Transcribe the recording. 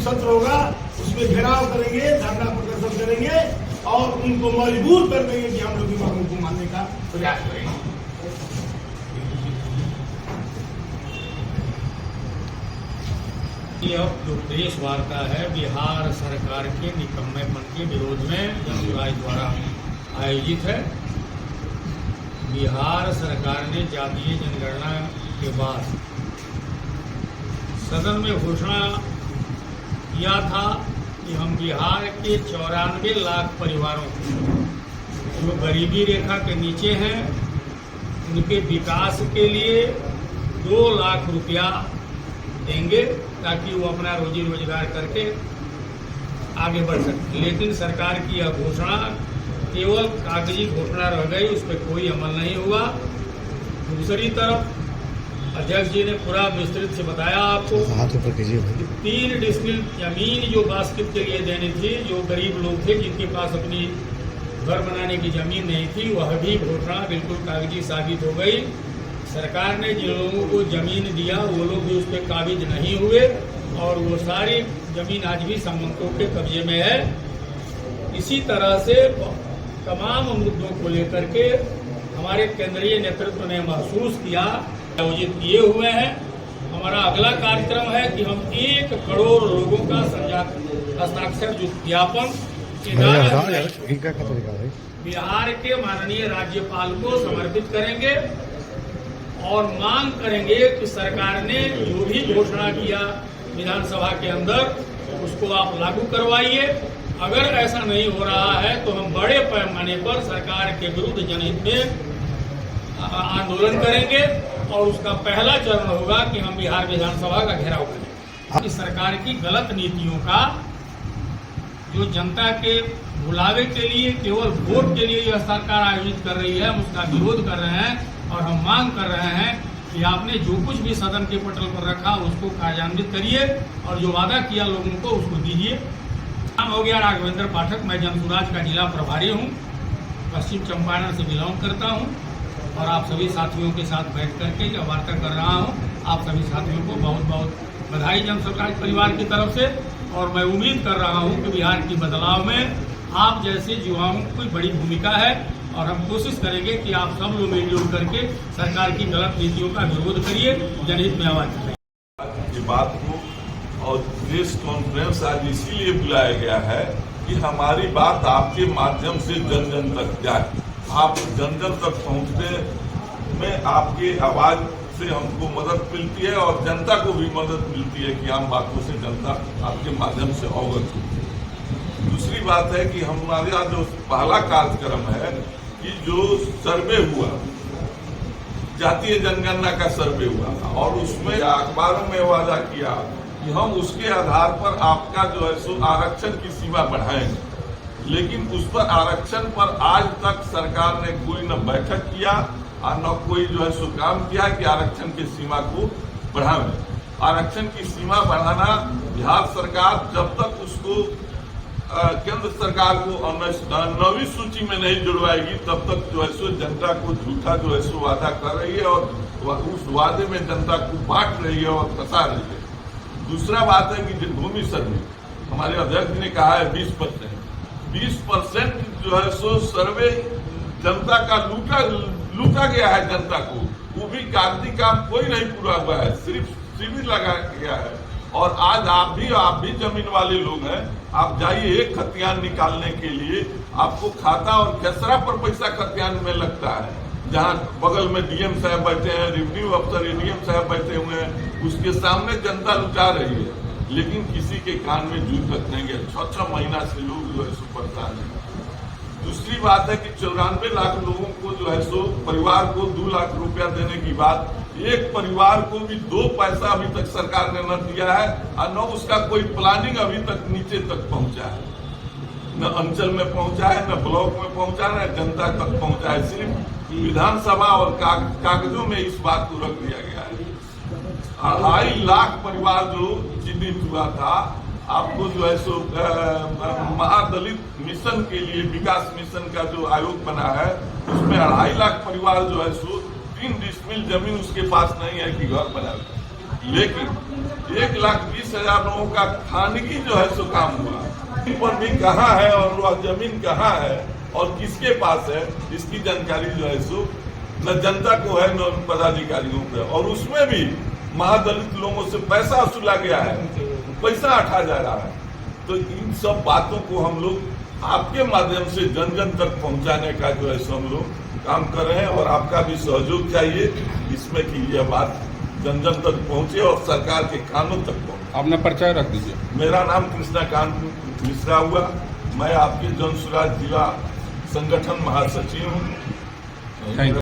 सत्र होगा, उसमें घेराव करेंगे, धरना प्रदर्शन करेंगे और उनको मजबूर कर देंगे कि हम लोग की मांगों को मानने का प्रयास करेंगे। यह जो प्रेस वार्ता है बिहार सरकार के निकम्मेपन के विरोध में जनसुराज द्वारा आयोजित है। बिहार सरकार ने जातीय जनगणना के बाद सदन में घोषणा किया था कि हम बिहार के 94 लाख परिवारों को जो गरीबी रेखा के नीचे हैं उनके विकास के लिए 2 लाख रुपया देंगे ताकि वो अपना रोजी रोजगार करके आगे बढ़ सके। लेकिन सरकार की यह घोषणा केवल कागजी घोषणा रह गई, उस पर कोई अमल नहीं हुआ। दूसरी तरफ अध्यक्ष जी ने पूरा विस्तृत से बताया आपको कि 3 डिसमिल जमीन जो बास्केट के लिए देनी थी, जो गरीब लोग थे जिनके पास अपनी घर बनाने की जमीन नहीं थी, वह भी घोषणा बिल्कुल कागजी साबित हो गई। सरकार ने जिन लोगों को जमीन दिया वो लोग भी उस पर काबिज नहीं हुए और वो सारी जमीन आज भी सामंतों के कब्जे में है। इसी तरह से तमाम मुद्दों को लेकर के हमारे केंद्रीय नेतृत्व ने महसूस किया, आयोजित किए हुए हैं। हमारा अगला कार्यक्रम है कि हम 1 करोड़ लोगों का हस्ताक्षर ज्ञापन बिहार के माननीय राज्यपाल को समर्पित करेंगे और मांग करेंगे कि सरकार ने जो भी घोषणा किया विधानसभा के अंदर उसको आप लागू करवाइए। अगर ऐसा नहीं हो रहा है तो हम बड़े पैमाने पर सरकार के विरुद्ध जनहित में आंदोलन करेंगे और उसका पहला चरण होगा कि हम बिहार विधानसभा का घेराव करेंगे। इस सरकार की गलत नीतियों का जो जनता के बुलावे के लिए केवल वोट के लिए यह सरकार आयोजित कर रही है, हम उसका विरोध कर रहे हैं और हम मांग कर रहे हैं कि आपने जो कुछ भी सदन के पटल पर रखा उसको कार्यान्वित करिए और जो वादा किया लोगों को उसको दीजिए। नाम हो गया राघवेंद्र पाठक, मैं जनसुराज का जिला प्रभारी हूँ, पश्चिम चंपारण से बिलोंग करता हूँ और आप सभी साथियों के साथ बैठ करके यह वार्ता कर रहा हूँ। आप सभी साथियों को बहुत बहुत बधाई जनसुराज परिवार की तरफ से और मैं उम्मीद कर रहा हूँ कि बिहार की बदलाव में आप जैसे युवाओं की बड़ी भूमिका है और हम कोशिश करेंगे कि आप सब लोग मिलजुल करके सरकार की गलत नीतियों का विरोध करिए, जनहित में आवाज उठाइए। ये बात को और प्रेस कॉन्फ्रेंस आज इसीलिए बुलाया गया है कि हमारी बात आपके माध्यम से जन जन तक जाए। आप जन जन तक पहुंचने में आपके आवाज से हमको मदद मिलती है और जनता को भी मदद मिलती है कि आम बातों से जनता आपके माध्यम से अवगत होती है। दूसरी बात है कि हमारे यहाँ जो पहला कार्यक्रम है कि जो सर्वे हुआ, जातीय जनगणना का सर्वे हुआ था और उसमें अखबारों में वादा किया कि हम उसके आधार पर आपका जो है सो आरक्षण की सीमा बढ़ाएंगे। लेकिन उस पर आरक्षण पर आज तक सरकार ने कोई न बैठक किया और न कोई जो है सो काम किया कि आरक्षण की सीमा को बढ़ावे। आरक्षण की सीमा बढ़ाना बिहार सरकार जब तक उसको केंद्र सरकार को 9वीं सूची में नहीं जुड़वाएगी तब तक जो है सो जनता को झूठा जो है सो वादा कर रही है और उस वादे में जनता को बांट रही है और फंसा रही है। दूसरा बात है कि भूमि सर्वे हमारे अध्यक्ष ने कहा है 20% जो है सो सर्वे जनता का लूटा गया है जनता को, वो भी कागजी काम कोई नहीं पूरा हुआ है, सिर्फ शिविर लगाया गया है। और आज आप भी जमीन वाले लोग हैं, आप जाइए एक खतियान निकालने के लिए आपको खाता और खेसरा पर पैसा खतियान में लगता है, जहां बगल में डीएम साहब बैठे हैं, रेवेन्यू अफसर एडीएम साहब बैठे हुए हैं, उसके सामने जनता लुटा रही है लेकिन किसी के कान में जूं तक नहीं गया। 6 महीना से लोग जो है सो परेशान है। दूसरी बात है कि 94 लाख लोगों को जो है सो परिवार को 2 लाख रुपया देने की बात, एक परिवार को भी 2 पैसा अभी तक सरकार ने न दिया है और न उसका कोई प्लानिंग अभी तक नीचे तक पहुंचा है, न अंचल में पहुंचा है, न ब्लॉक में पहुंचा है, न जनता तक पहुंचा है। सिर्फ विधानसभा और कागजों में इस बात को रख दिया गया है। 2.5 लाख परिवार जो चिन्हित हुआ था, आपको जो है सो महादलित मिशन के लिए विकास मिशन का जो आयोग बना है उसमें 2.5 लाख परिवार जो है सो 3 डिसमिल जमीन उसके पास नहीं है कि घर बनाए। लेकिन 1,20,000 लोगों का खानगी जो है सो काम हुआ। पर भी कहाँ है और वह जमीन कहाँ है और किसके पास है, इसकी जानकारी जो है सो न जनता को है न पदाधिकारियों को। और उसमें भी महादलित लोगों से पैसा वसूला गया है, पैसा हटा जा रहा है। तो इन सब बातों को हम लोग आपके माध्यम से जन जन तक पहुंचाने का जो है सो हम लोग काम कर रहे हैं और आपका भी सहयोग चाहिए इसमें कि यह बात जन जन तक पहुंचे और सरकार के कानों तक पहुंचे। अपना परिचय रख दीजिए। मेरा नाम कृष्णाकांत मिश्रा हुआ, मैं आपके जन सुराज जिला संगठन महासचिव हूँ। Thank you.